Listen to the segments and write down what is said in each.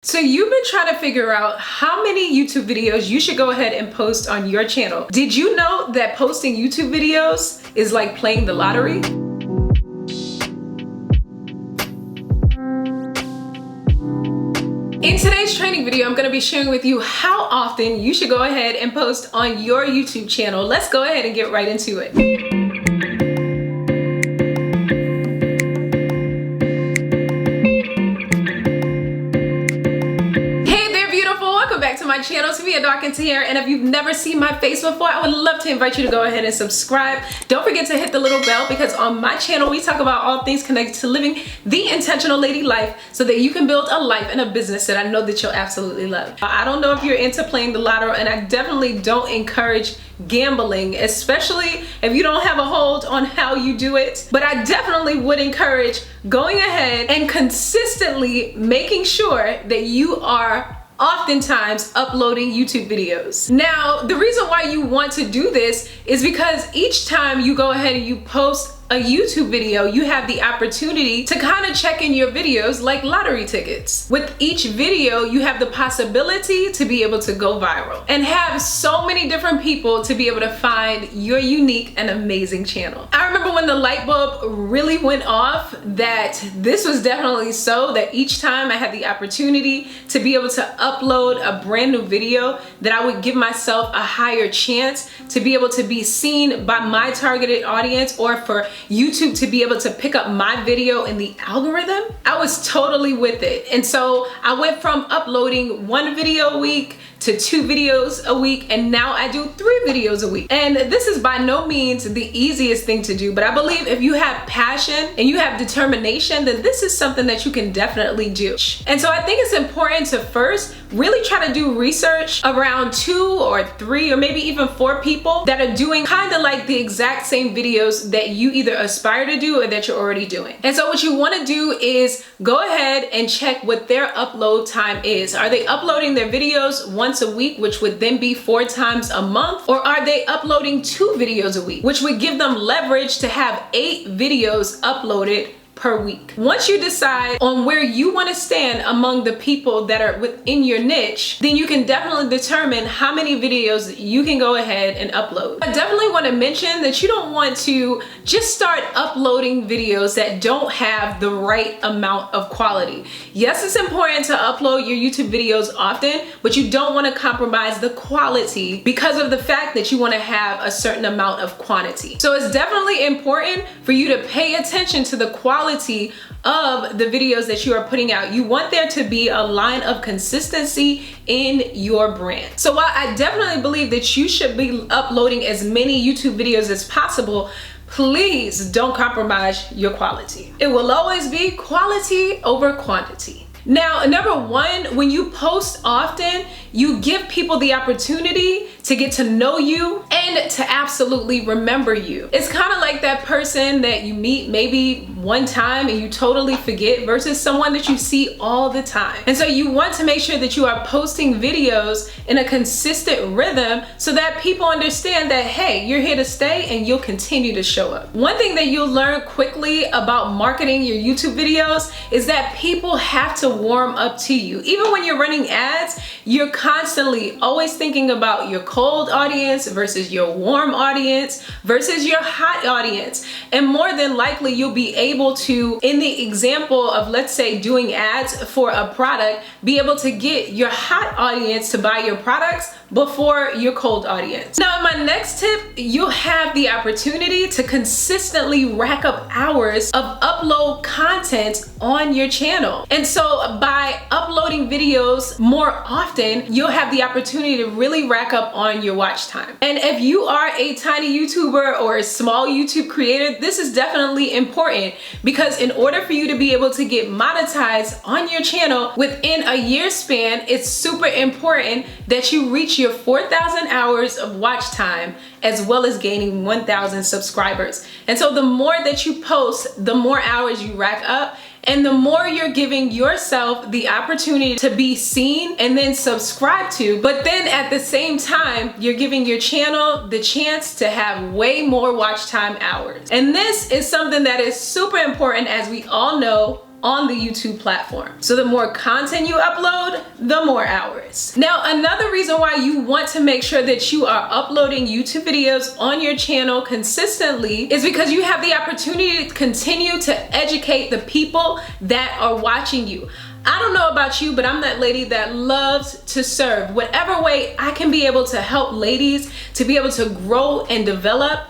So you've been trying to figure out how many YouTube videos you should go ahead and post on your channel. Did you know that posting YouTube videos is like playing the lottery? In today's training video, I'm going to be sharing with you how often you should go ahead and post on your YouTube channel. Let's go ahead and get right into it. My channel, Tamia here, and if you've never seen my face before, I would love to invite you to go ahead and subscribe. Don't forget to hit the little bell, because on my channel we talk about all things connected to living the intentional lady life so that you can build a life and a business that I know that you'll absolutely love. I don't know if you're into playing the lotto, and I definitely don't encourage gambling, especially if you don't have a hold on how you do it, but I definitely would encourage going ahead and consistently making sure that you are oftentimes uploading YouTube videos. Now, the reason why you want to do this is because each time you go ahead and you post a YouTube video, you have the opportunity to kind of check in your videos like lottery tickets. With each video, you have the possibility to be able to go viral and have so many different people to be able to find your unique and amazing channel. I remember when the light bulb really went off that this was definitely so, that each time I had the opportunity to be able to upload a brand new video, that I would give myself a higher chance to be able to be seen by my targeted audience, or for YouTube to be able to pick up my video in the algorithm. I was totally with it. And so I went from uploading 1 video a week to 2 videos a week, and now I do 3 videos a week. And this is by no means the easiest thing to do, but I believe if you have passion and you have determination, then this is something that you can definitely do. And so I think it's important to first really try to do research around 2 or 3 or maybe even 4 people that are doing kind of like the exact same videos that you either aspire to do or that you're already doing. And so what you want to do is go ahead and check what their upload time is. Are they uploading their videos once a week, which would then be 4 times a month? Or are they uploading 2 videos a week, which would give them leverage to have 8 videos uploaded per week? Once you decide on where you want to stand among the people that are within your niche, then you can definitely determine how many videos you can go ahead and upload. I definitely want to mention that you don't want to just start uploading videos that don't have the right amount of quality. Yes, it's important to upload your YouTube videos often, but you don't want to compromise the quality because of the fact that you want to have a certain amount of quantity. So it's definitely important for you to pay attention to the quality of the videos that you are putting out. You want there to be a line of consistency in your brand. So while I definitely believe that you should be uploading as many YouTube videos as possible, please don't compromise your quality. It will always be quality over quantity. Now, number 1, when you post often, you give people the opportunity to get to know you and to absolutely remember you. It's kind of like that person that you meet maybe one time and you totally forget versus someone that you see all the time. And so you want to make sure that you are posting videos in a consistent rhythm so that people understand that, hey, you're here to stay and you'll continue to show up. One thing that you'll learn quickly about marketing your YouTube videos is that people have to warm up to you. Even when you're running ads, you're constantly always thinking about your cold audience versus your warm audience versus your hot audience. And more than likely, you'll be able to, in the example of, let's say, doing ads for a product, be able to get your hot audience to buy your products before your cold audience. Now, in my next tip, you'll have the opportunity to consistently rack up hours of upload content on your channel. And so by uploading videos more often, you'll have the opportunity to really rack up on your watch time. And if you are a tiny YouTuber or a small YouTube creator, this is definitely important, because in order for you to be able to get monetized on your channel within a year span, it's super important that you reach your 4,000 hours of watch time, as well as gaining 1,000 subscribers. And so the more that you post, the more hours you rack up, and the more you're giving yourself the opportunity to be seen and then subscribed to, but then at the same time, you're giving your channel the chance to have way more watch time hours. And this is something that is super important, as we all know, on the YouTube platform. So the more content you upload, the more hours. Now, another reason why you want to make sure that you are uploading YouTube videos on your channel consistently is because you have the opportunity to continue to educate the people that are watching you. I don't know about you, but I'm that lady that loves to serve. Whatever way I can be able to help ladies to be able to grow and develop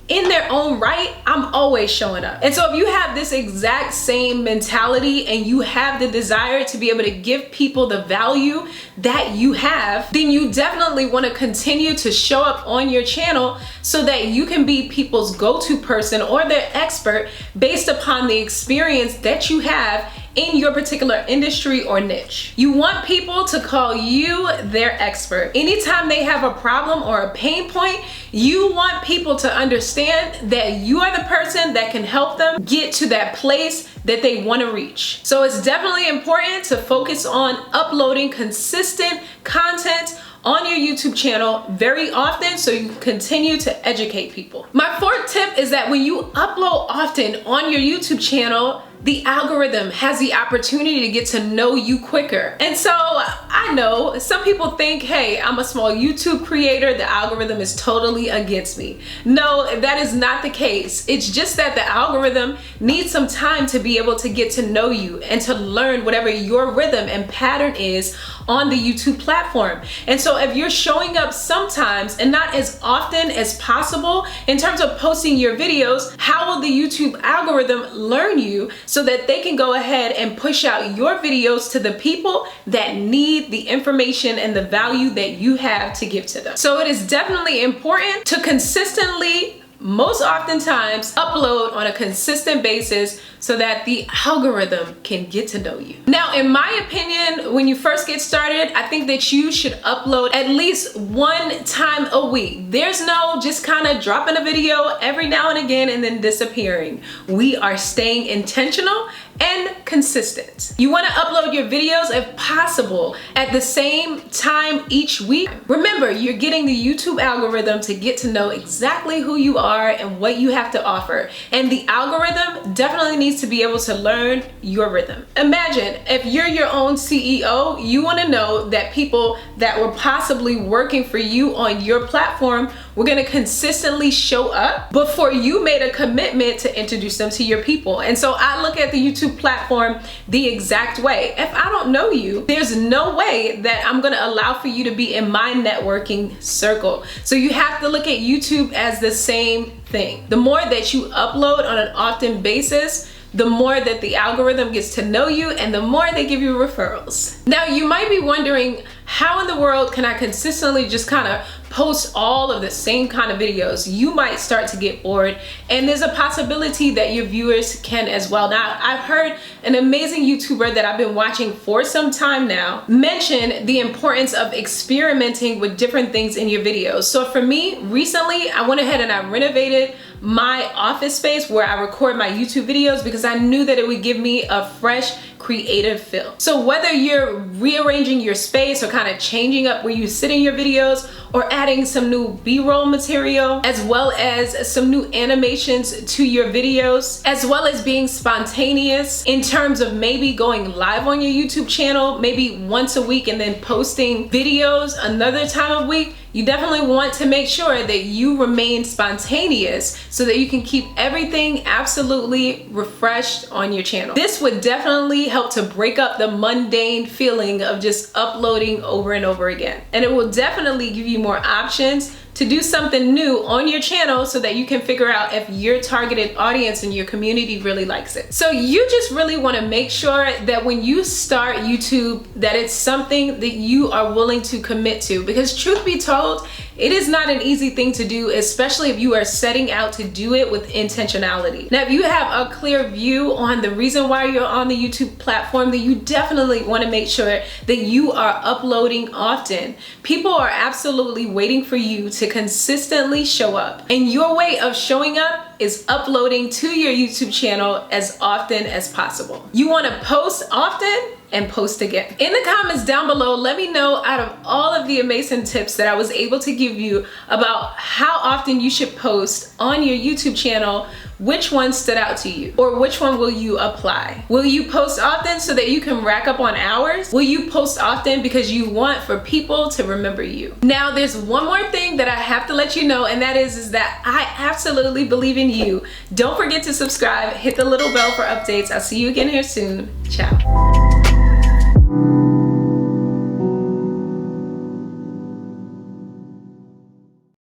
in their own right, I'm always showing up. And so if you have this exact same mentality and you have the desire to be able to give people the value that you have, then you definitely want to continue to show up on your channel so that you can be people's go-to person or their expert based upon the experience that you have in your particular industry or niche. You want people to call you their expert. Anytime they have a problem or a pain point, you want people to understand that you are the person that can help them get to that place that they want to reach. So it's definitely important to focus on uploading consistent content on your YouTube channel very often so you continue to educate people. My fourth tip is that when you upload often on your YouTube channel, the algorithm has the opportunity to get to know you quicker. And so I know some people think, hey, I'm a small YouTube creator, the algorithm is totally against me. No, that is not the case. It's just that the algorithm needs some time to be able to get to know you and to learn whatever your rhythm and pattern is on the YouTube platform. And so if you're showing up sometimes and not as often as possible in terms of posting your videos, how will the YouTube algorithm learn you so that they can go ahead and push out your videos to the people that need the information and the value that you have to give to them? So it is definitely important to consistently, most oftentimes, upload on a consistent basis so that the algorithm can get to know you. Now, in my opinion, when you first get started, I think that you should upload at least one time a week. There's no just kind of dropping a video every now and again and then disappearing. We are staying intentional and consistent. You want to upload your videos if possible at the same time each week. Remember, you're getting the YouTube algorithm to get to know exactly who you are and what you have to offer. And the algorithm definitely needs to be able to learn your rhythm. Imagine if you're your own CEO, you want to know that people that were possibly working for you on your platform were going to consistently show up before you made a commitment to introduce them to your people. And so I look at the YouTube platform the exact way. If I don't know you, there's no way that I'm going to allow for you to be in my networking circle. So you have to look at YouTube as the same thing. The more that you upload on an often basis, the more that the algorithm gets to know you and the more they give you referrals. Now, you might be wondering, how in the world can I consistently just kind of post all of the same kind of videos? You might start to get bored, and there's a possibility that your viewers can as well. Now, I've heard an amazing YouTuber that I've been watching for some time now mention the importance of experimenting with different things in your videos. So for me, recently, I went ahead and I renovated my office space where I record my YouTube videos because I knew that it would give me a fresh, creative feel. So whether you're rearranging your space or kind of changing up where you sit in your videos or adding some new B-roll material, as well as some new animations to your videos, as well as being spontaneous in terms of maybe going live on your YouTube channel, maybe once a week and then posting videos another time of week, you definitely want to make sure that you remain spontaneous so that you can keep everything absolutely refreshed on your channel. This would definitely help to break up the mundane feeling of just uploading over and over again. And it will definitely give you more options to do something new on your channel so that you can figure out if your targeted audience and your community really likes it. So you just really want to make sure that when you start YouTube, that it's something that you are willing to commit to, because truth be told, it is not an easy thing to do, especially if you are setting out to do it with intentionality. Now, if you have a clear view on the reason why you're on the YouTube platform, then you definitely want to make sure that you are uploading often. People are absolutely waiting for you to consistently show up. And your way of showing up is uploading to your YouTube channel as often as possible. You want to post often and post again. In the comments down below, let me know, out of all of the amazing tips that I was able to give you about how often you should post on your YouTube channel, which one stood out to you? Or which one will you apply? Will you post often so that you can rack up on hours? Will you post often because you want for people to remember you? Now, there's one more thing that I have to let you know, and that is that I absolutely believe in you. Don't forget to subscribe, hit the little bell for updates. I'll see you again here soon. Ciao.